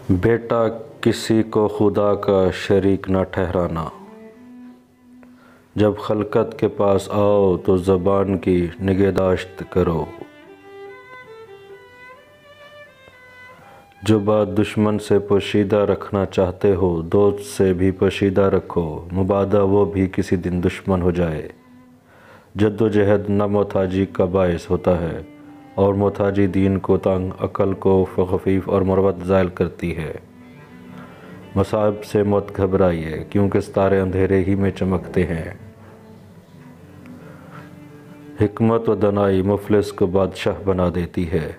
بیٹا کسی کو خدا کا شریک نہ ٹھہرانا۔ جب خلقت کے پاس آؤ تو زبان کی نگہداشت کرو۔ جو بات دشمن سے پوشیدہ رکھنا چاہتے ہو دوست سے بھی پوشیدہ رکھو، مبادا وہ بھی کسی دن دشمن ہو جائے۔ جد و جہد نہ محتاجی کا باعث ہوتا ہے اور محتاجی دین کو تنگ، عقل کو خفیف اور مروت زائل کرتی ہے۔ مصائب سے مت گھبرائیے کیونکہ ستارے اندھیرے ہی میں چمکتے ہیں۔ حکمت و دانائی مفلس کو بادشاہ بنا دیتی ہے۔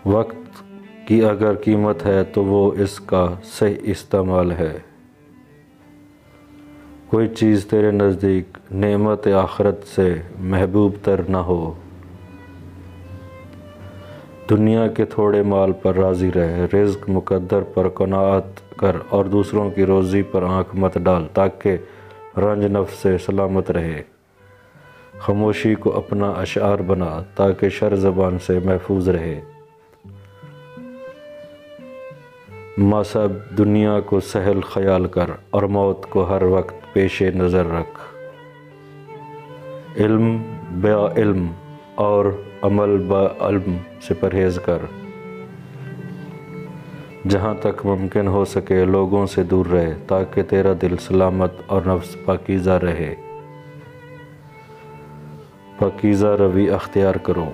وقت کی اگر قیمت ہے تو وہ اس کا صحیح استعمال ہے۔ کوئی چیز تیرے نزدیک نعمت آخرت سے محبوب تر نہ ہو۔ دنیا کے تھوڑے مال پر راضی رہ، رزق مقدر پر قناعت کر اور دوسروں کی روزی پر آنکھ مت ڈال تاکہ رنج نفس سے سلامت رہے۔ خاموشی کو اپنا اشعار بنا تاکہ شر زبان سے محفوظ رہے۔ مصائب دنیا کو سہل خیال کر اور موت کو ہر وقت پیش نظر رکھ۔ علم با علم اور عمل با علم سے پرہیز کر۔ جہاں تک ممکن ہو سکے لوگوں سے دور رہے تاکہ تیرا دل سلامت اور نفس پاکیزہ رہے۔ پاکیزہ روی اختیار کرو۔